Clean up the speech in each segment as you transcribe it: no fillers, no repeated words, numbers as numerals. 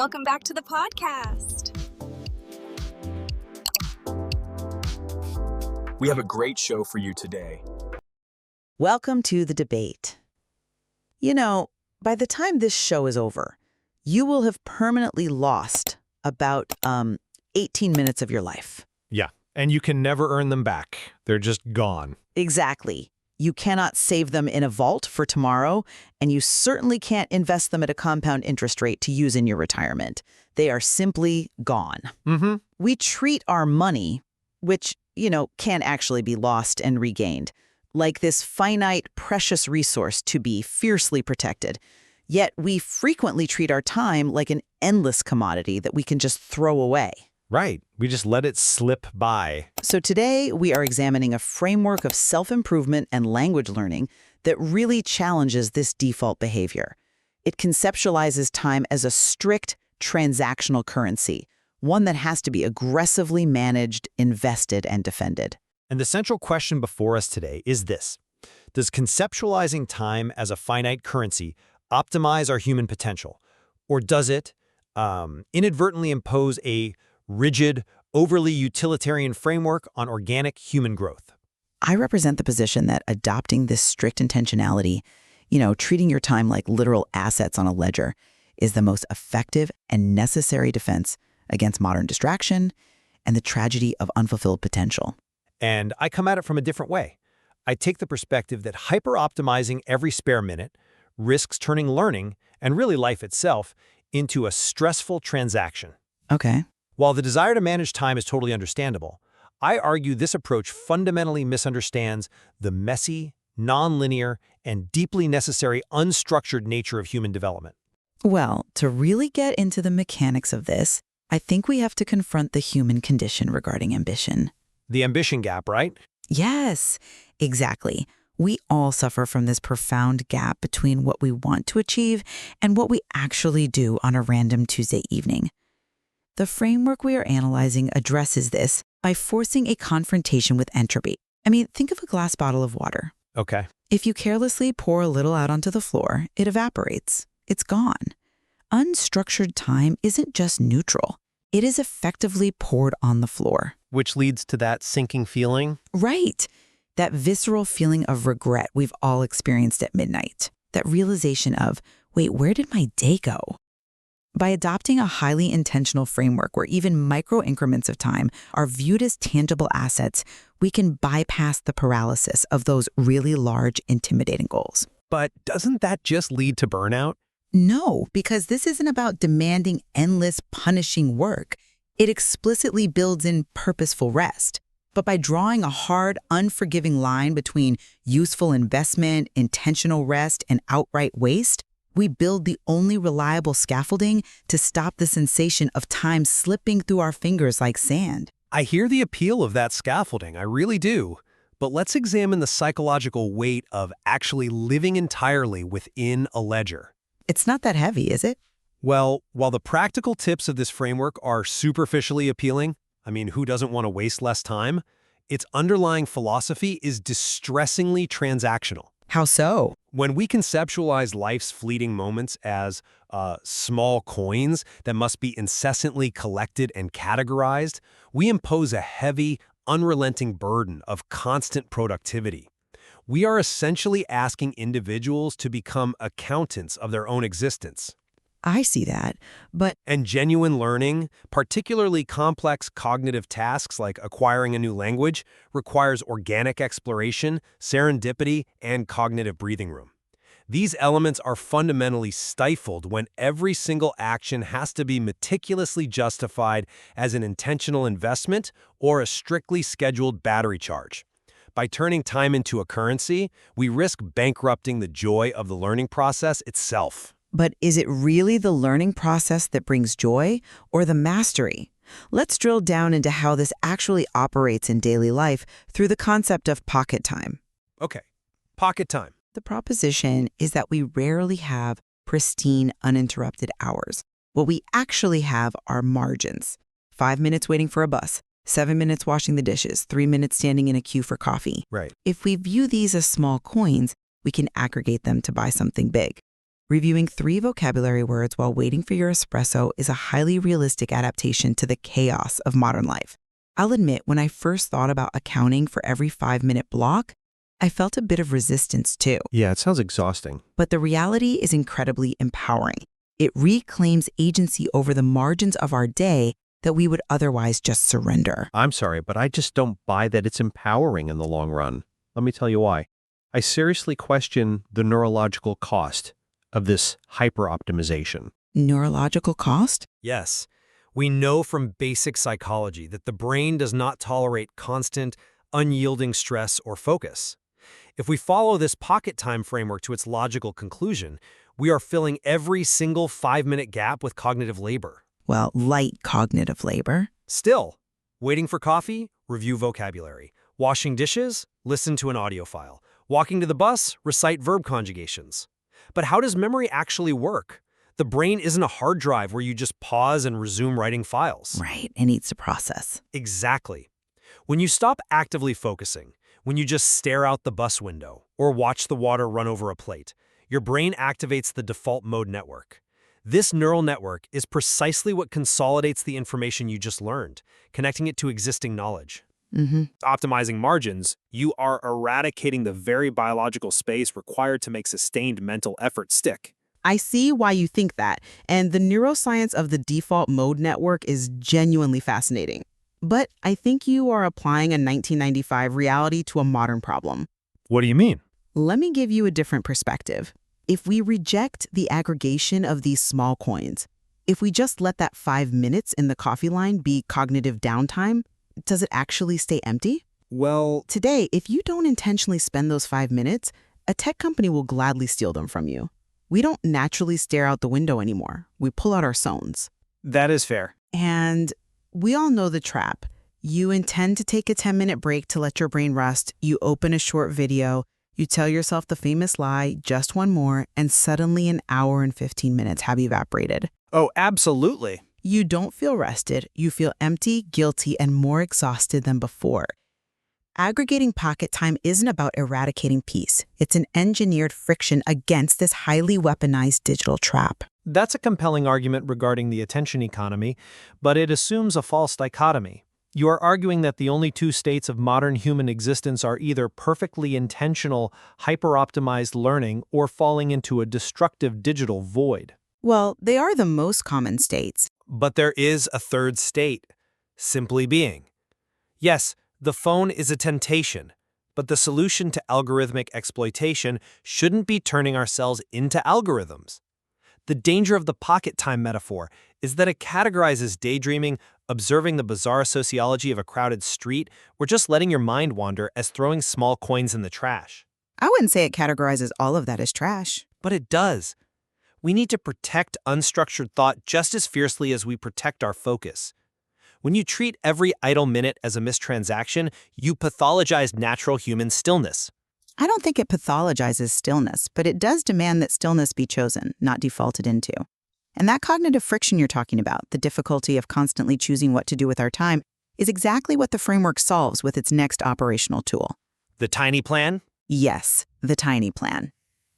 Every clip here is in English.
Welcome back to the podcast. We have a great show for you today. Welcome to the debate. You know, by the time this show is over, you will have permanently lost about 18 minutes of your life. Yeah, and you can never earn them back. They're just gone. Exactly. You cannot save them in a vault for tomorrow, and you certainly can't invest them at a compound interest rate to use in your retirement. They are simply gone. Mm-hmm. We treat our money, which, can actually be lost and regained, like this finite, precious resource to be fiercely protected. Yet we frequently treat our time like an endless commodity that we can just throw away. Right. We just let it slip by. So today we are examining a framework of self-improvement and language learning that really challenges this default behavior. It conceptualizes time as a strict transactional currency, one that has to be aggressively managed, invested, and defended. And the central question before us today is this. Does conceptualizing time as a finite currency optimize our human potential? Or does it inadvertently impose a rigid, overly utilitarian framework on organic human growth? I represent the position that adopting this strict intentionality, treating your time like literal assets on a ledger, is the most effective and necessary defense against modern distraction and the tragedy of unfulfilled potential. And I come at it from a different way. I take the perspective that hyper-optimizing every spare minute risks turning learning, and really life itself, into a stressful transaction. Okay. While the desire to manage time is totally understandable, I argue this approach fundamentally misunderstands the messy, nonlinear, and deeply necessary unstructured nature of human development. Well, to really get into the mechanics of this, I think we have to confront the human condition regarding ambition. The ambition gap, right? Yes, exactly. We all suffer from this profound gap between what we want to achieve and what we actually do on a random Tuesday evening. The framework we are analyzing addresses this by forcing a confrontation with entropy. Think of a glass bottle of water. Okay. If you carelessly pour a little out onto the floor, it evaporates. It's gone. Unstructured time isn't just neutral. It is effectively poured on the floor. Which leads to that sinking feeling? Right. That visceral feeling of regret we've all experienced at midnight. That realization of, wait, where did my day go? By adopting a highly intentional framework where even micro increments of time are viewed as tangible assets, we can bypass the paralysis of those really large, intimidating goals. But doesn't that just lead to burnout? No, because this isn't about demanding endless, punishing work. It explicitly builds in purposeful rest. But by drawing a hard, unforgiving line between useful investment, intentional rest, and outright waste, we build the only reliable scaffolding to stop the sensation of time slipping through our fingers like sand. I hear the appeal of that scaffolding, I really do. But let's examine the psychological weight of actually living entirely within a ledger. It's not that heavy, is it? Well, while the practical tips of this framework are superficially appealing, who doesn't want to waste less time? Its underlying philosophy is distressingly transactional. How so? When we conceptualize life's fleeting moments as small coins that must be incessantly collected and categorized, we impose a heavy, unrelenting burden of constant productivity. We are essentially asking individuals to become accountants of their own existence. I see that, but... And genuine learning, particularly complex cognitive tasks like acquiring a new language, requires organic exploration, serendipity, and cognitive breathing room. These elements are fundamentally stifled when every single action has to be meticulously justified as an intentional investment or a strictly scheduled battery charge. By turning time into a currency, we risk bankrupting the joy of the learning process itself. But is it really the learning process that brings joy or the mastery? Let's drill down into how this actually operates in daily life through the concept of pocket time. Okay, pocket time. The proposition is that we rarely have pristine, uninterrupted hours. What we actually have are margins. 5 minutes waiting for a bus, 7 minutes washing the dishes, 3 minutes standing in a queue for coffee. Right. If we view these as small coins, we can aggregate them to buy something big. Reviewing 3 vocabulary words while waiting for your espresso is a highly realistic adaptation to the chaos of modern life. I'll admit, when I first thought about accounting for every 5-minute block, I felt a bit of resistance too. Yeah, it sounds exhausting. But the reality is incredibly empowering. It reclaims agency over the margins of our day that we would otherwise just surrender. I'm sorry, but I just don't buy that it's empowering in the long run. Let me tell you why. I seriously question the neurological cost of this hyper-optimization. Neurological cost? Yes. We know from basic psychology that the brain does not tolerate constant, unyielding stress or focus. If we follow this pocket time framework to its logical conclusion, we are filling every single 5-minute gap with cognitive labor. Well, light cognitive labor. Still, waiting for coffee, review vocabulary. Washing dishes, listen to an audio file. Walking to the bus, recite verb conjugations. But how does memory actually work? The brain isn't a hard drive where you just pause and resume writing files. Right, it needs to process. Exactly. When you stop actively focusing, when you just stare out the bus window or watch the water run over a plate, your brain activates the default mode network. This neural network is precisely what consolidates the information you just learned, connecting it to existing knowledge. Optimizing margins, you are eradicating the very biological space required to make sustained mental effort stick. I see why you think that, and the neuroscience of the default mode network is genuinely fascinating. But I think you are applying a 1995 reality to a modern problem. What do you mean? Let me give you a different perspective. If we reject the aggregation of these small coins, if we just let that 5 minutes in the coffee line be cognitive downtime, does it actually stay empty? Well, Today, if you don't intentionally spend those 5 minutes, a tech company will gladly steal them from you. We don't naturally stare out the window anymore. We pull out our phones. that is fair. And we all know the trap. You intend to take a 10-minute break to let your brain rest. You open a short video. You tell yourself the famous lie, just one more, and suddenly an hour and 15 minutes have evaporated. Oh, absolutely. You don't feel rested. You feel empty, guilty, and more exhausted than before. Aggregating pocket time isn't about eradicating peace. It's an engineered friction against this highly weaponized digital trap. That's a compelling argument regarding the attention economy, but it assumes a false dichotomy. You are arguing that the only 2 states of modern human existence are either perfectly intentional, hyper-optimized learning or falling into a destructive digital void. Well, they are the most common states. But there is a third state, simply being. Yes, the phone is a temptation, but the solution to algorithmic exploitation shouldn't be turning ourselves into algorithms. The danger of the pocket time metaphor is that it categorizes daydreaming, observing the bizarre sociology of a crowded street, or just letting your mind wander as throwing small coins in the trash. I wouldn't say it categorizes all of that as trash. But it does. We need to protect unstructured thought just as fiercely as we protect our focus. When you treat every idle minute as a missed transaction, you pathologize natural human stillness. I don't think it pathologizes stillness, but it does demand that stillness be chosen, not defaulted into. And that cognitive friction you're talking about, the difficulty of constantly choosing what to do with our time, is exactly what the framework solves with its next operational tool. The tiny plan? Yes, the tiny plan.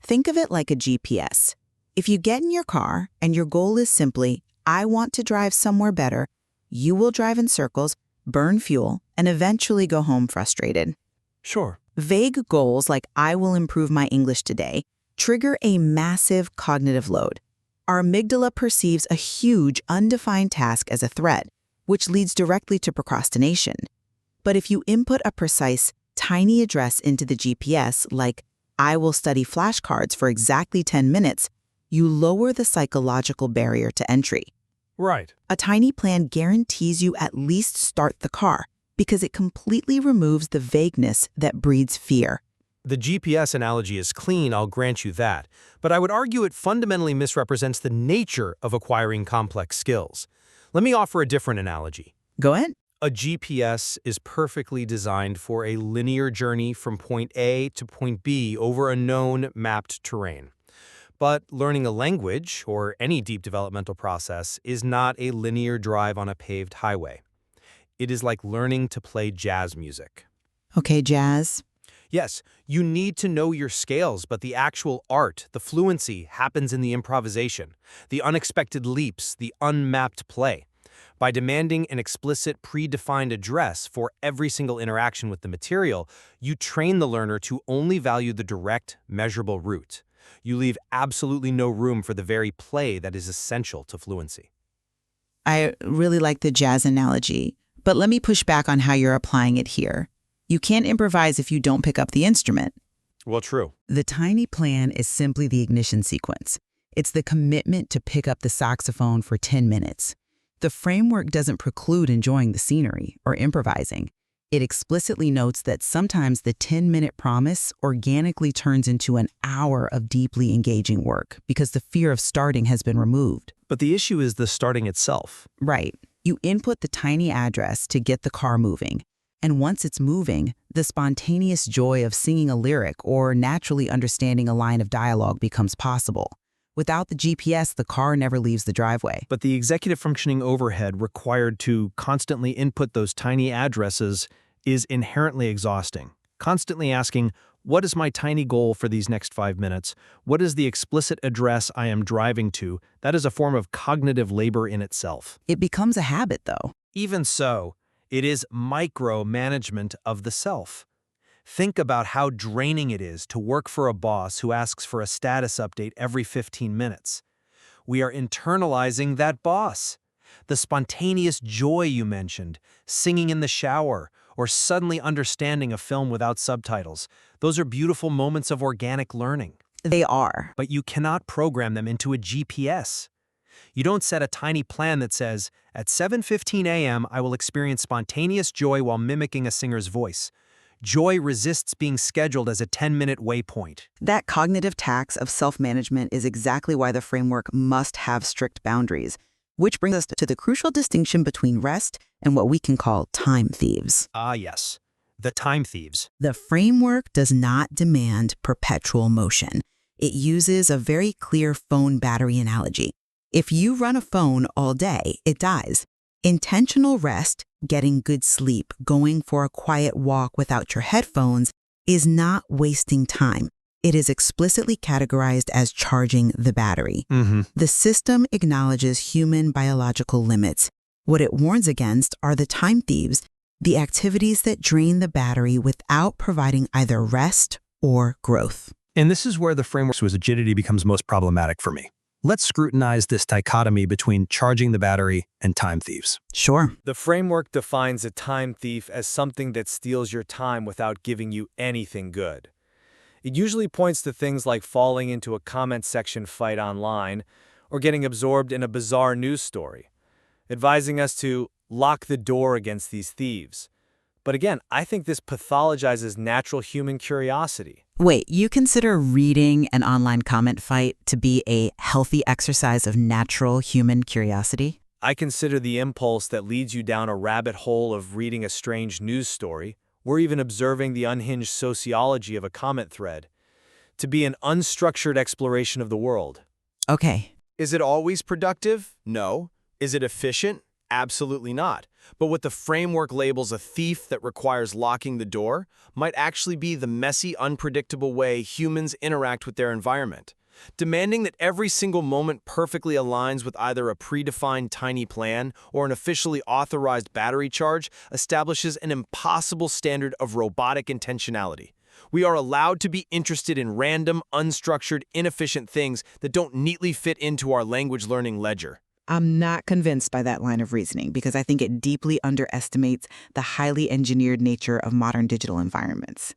Think of it like a GPS. If you get in your car and your goal is simply, I want to drive somewhere better, you will drive in circles, burn fuel, and eventually go home frustrated. Sure. Vague goals like I will improve my English today trigger a massive cognitive load. Our amygdala perceives a huge, undefined task as a threat, which leads directly to procrastination. But if you input a precise, tiny address into the GPS, like I will study flashcards for exactly 10 minutes, you lower the psychological barrier to entry. Right. A tiny plan guarantees you at least start the car because it completely removes the vagueness that breeds fear. The GPS analogy is clean, I'll grant you that, but I would argue it fundamentally misrepresents the nature of acquiring complex skills. Let me offer a different analogy. Go ahead. A GPS is perfectly designed for a linear journey from point A to point B over a known, mapped terrain. But learning a language, or any deep developmental process, is not a linear drive on a paved highway. It is like learning to play jazz music. Okay, Jazz. Yes, you need to know your scales, but the actual art, the fluency, happens in the improvisation, the unexpected leaps, the unmapped play. By demanding an explicit, predefined address for every single interaction with the material, you train the learner to only value the direct, measurable route. You leave absolutely no room for the very play that is essential to fluency. I really like the jazz analogy, but let me push back on how you're applying it here. You can't improvise if you don't pick up the instrument. Well, true. The tiny plan is simply the ignition sequence. It's the commitment to pick up the saxophone for 10 minutes. The framework doesn't preclude enjoying the scenery or improvising. It explicitly notes that sometimes the 10-minute promise organically turns into an hour of deeply engaging work because the fear of starting has been removed. But the issue is the starting itself. Right. You input the tiny address to get the car moving. And once it's moving, the spontaneous joy of singing a lyric or naturally understanding a line of dialogue becomes possible. Without the GPS, the car never leaves the driveway. But the executive functioning overhead required to constantly input those tiny addresses is inherently exhausting. Constantly asking, what is my tiny goal for these next 5 minutes? What is the explicit address I am driving to? That is a form of cognitive labor in itself. It becomes a habit, though. Even so, it is micromanagement of the self. Think about how draining it is to work for a boss who asks for a status update every 15 minutes. We are internalizing that boss. The spontaneous joy you mentioned, singing in the shower, or suddenly understanding a film without subtitles, those are beautiful moments of organic learning. They are. But you cannot program them into a GPS. You don't set a tiny plan that says, at 7:15 a.m. I will experience spontaneous joy while mimicking a singer's voice. Joy resists being scheduled as a 10-minute waypoint. That cognitive tax of self-management is exactly why the framework must have strict boundaries, which brings us to the crucial distinction between rest and what we can call time thieves. Ah, yes. The time thieves. The framework does not demand perpetual motion. It uses a very clear phone battery analogy. If you run a phone all day, it dies. Intentional rest, getting good sleep, going for a quiet walk without your headphones, is not wasting time. It is explicitly categorized as charging the battery. The system acknowledges human biological limits. What it warns against are the time thieves, the activities that drain the battery without providing either rest or growth. And this is where the framework's rigidity becomes most problematic for me. Let's scrutinize this dichotomy between charging the battery and time thieves. Sure. The framework defines a time thief as something that steals your time without giving you anything good. It usually points to things like falling into a comment section fight online or getting absorbed in a bizarre news story, advising us to lock the door against these thieves. But again, I think this pathologizes natural human curiosity. Wait, you consider reading an online comment fight to be a healthy exercise of natural human curiosity? I consider the impulse that leads you down a rabbit hole of reading a strange news story, or even observing the unhinged sociology of a comment thread, to be an unstructured exploration of the world. Okay. Is it always productive? No. Is it efficient? Absolutely not. But what the framework labels a thief that requires locking the door might actually be the messy, unpredictable way humans interact with their environment. Demanding that every single moment perfectly aligns with either a predefined tiny plan or an officially authorized battery charge establishes an impossible standard of robotic intentionality. We are allowed to be interested in random, unstructured, inefficient things that don't neatly fit into our language learning ledger. I'm not convinced by that line of reasoning because I think it deeply underestimates the highly engineered nature of modern digital environments.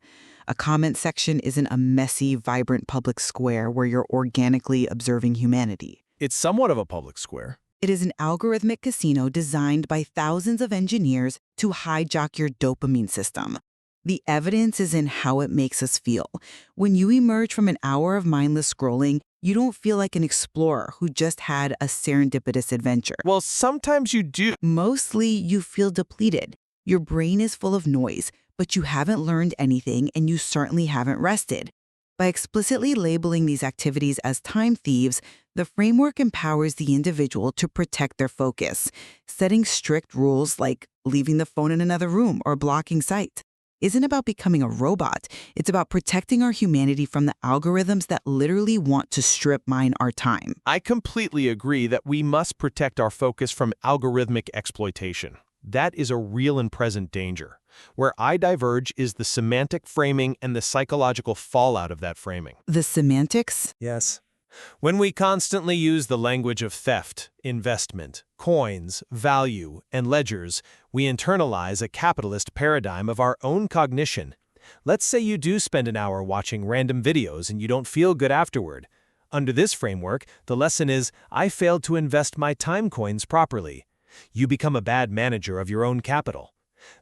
A comment section isn't a messy, vibrant public square where you're organically observing humanity. It's somewhat of a public square. It is an algorithmic casino designed by thousands of engineers to hijack your dopamine system. The evidence is in how it makes us feel. When you emerge from an hour of mindless scrolling, you don't feel like an explorer who just had a serendipitous adventure. Well, sometimes you do. Mostly, you feel depleted. Your brain is full of noise, but you haven't learned anything and you certainly haven't rested. By explicitly labeling these activities as time thieves, the framework empowers the individual to protect their focus, setting strict rules like leaving the phone in another room or blocking sight. isn't about becoming a robot. It's about protecting our humanity from the algorithms that literally want to strip mine our time. I completely agree that we must protect our focus from algorithmic exploitation. That is a real and present danger. Where I diverge is the semantic framing and the psychological fallout of that framing. The semantics? Yes. When we constantly use the language of theft, investment, coins, value, and ledgers, we internalize a capitalist paradigm of our own cognition. Let's say you do spend an hour watching random videos and you don't feel good afterward. Under this framework, the lesson is, I failed to invest my time coins properly. You become a bad manager of your own capital.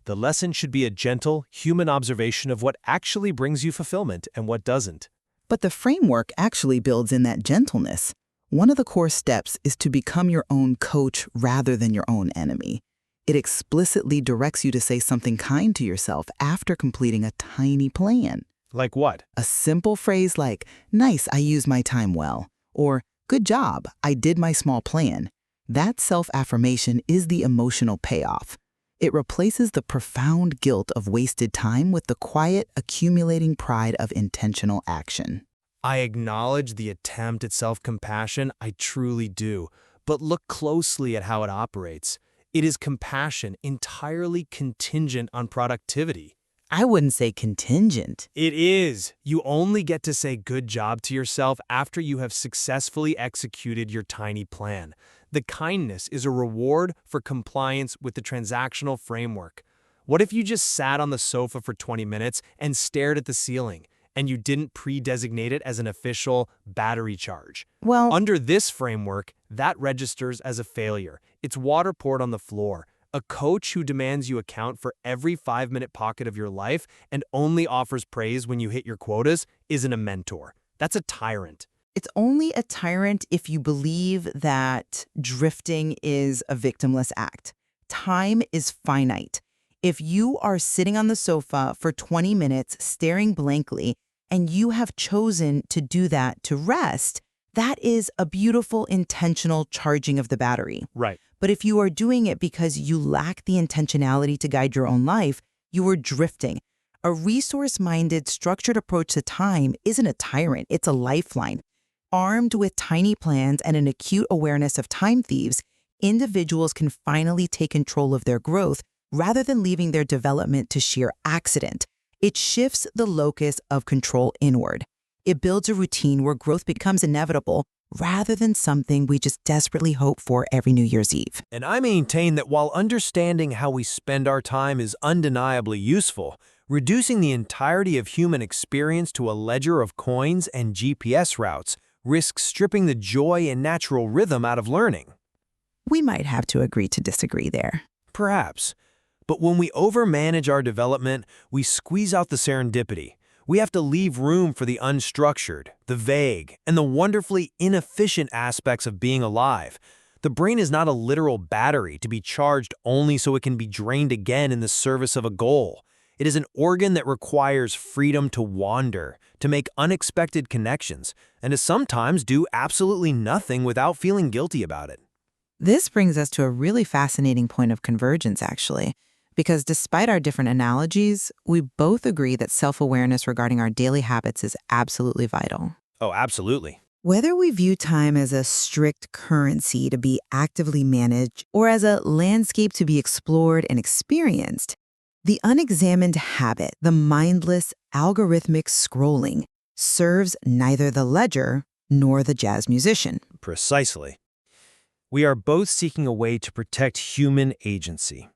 The lesson should be a gentle, human observation of what actually brings you fulfillment and what doesn't. But the framework actually builds in that gentleness. One of the core steps is to become your own coach rather than your own enemy. It explicitly directs you to say something kind to yourself after completing a tiny plan. Like what? A simple phrase like, "Nice, I used my time well," or "Good job, I did my small plan." That self-affirmation is the emotional payoff. It replaces the profound guilt of wasted time with the quiet, accumulating pride of intentional action. I acknowledge the attempt at self-compassion, I truly do. But look closely at how it operates. It is compassion entirely contingent on productivity. I wouldn't say contingent. It is. You only get to say good job to yourself after you have successfully executed your tiny plan. The kindness is a reward for compliance with the transactional framework. What if you just sat on the sofa for 20 minutes and stared at the ceiling, and you didn't pre-designate it as an official battery charge? Well, Under this framework, that registers as a failure. It's water poured on the floor. A coach who demands you account for every 5-minute pocket of your life and only offers praise when you hit your quotas isn't a mentor. That's a tyrant. it's only a tyrant if you believe that drifting is a victimless act. Time is finite. If you are sitting on the sofa for 20 minutes staring blankly and you have chosen to do that to rest, that is a beautiful intentional charging of the battery. Right. But if you are doing it because you lack the intentionality to guide your own life, you are drifting. A resource-minded, structured approach to time isn't a tyrant, it's a lifeline. Armed with tiny plans and an acute awareness of time thieves, individuals can finally take control of their growth rather than leaving their development to sheer accident. It shifts the locus of control inward. It builds a routine where growth becomes inevitable rather than something we just desperately hope for every New Year's Eve. And I maintain that while understanding how we spend our time is undeniably useful, reducing the entirety of human experience to a ledger of coins and GPS routes risks stripping the joy and natural rhythm out of learning. We might have to agree to disagree there. Perhaps. But when we overmanage our development, we squeeze out the serendipity. We have to leave room for the unstructured, the vague, and the wonderfully inefficient aspects of being alive. The brain is not a literal battery to be charged only so it can be drained again in the service of a goal. It is an organ that requires freedom to wander, to make unexpected connections, and to sometimes do absolutely nothing without feeling guilty about it. This brings us to a really fascinating point of convergence, actually, because despite our different analogies, we both agree that self-awareness regarding our daily habits is absolutely vital. Oh, absolutely. Whether we view time as a strict currency to be actively managed or as a landscape to be explored and experienced, the unexamined habit, the mindless, algorithmic scrolling, serves neither the ledger nor the jazz musician. Precisely. We are both seeking a way to protect human agency.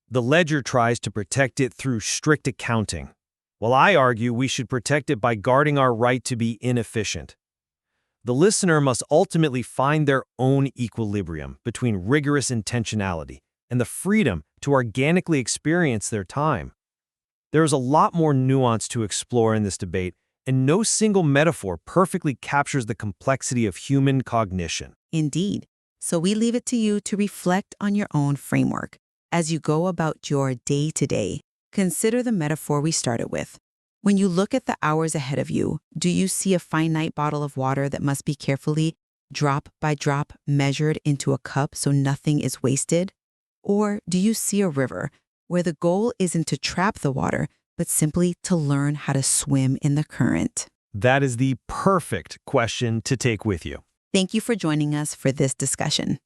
The ledger tries to protect it through strict accounting, while I argue we should protect it by guarding our right to be inefficient. The listener must ultimately find their own equilibrium between rigorous intentionality and the freedom to organically experience their time. There is a lot more nuance to explore in this debate, and no single metaphor perfectly captures the complexity of human cognition. Indeed. So we leave it to you to reflect on your own framework. As you go about your day-to-day, consider the metaphor we started with. When you look at the hours ahead of you, do you see a finite bottle of water that must be carefully, drop by drop, measured into a cup so nothing is wasted? Or do you see a river where the goal isn't to trap the water, but simply to learn how to swim in the current? That is the perfect question to take with you. Thank you for joining us for this discussion.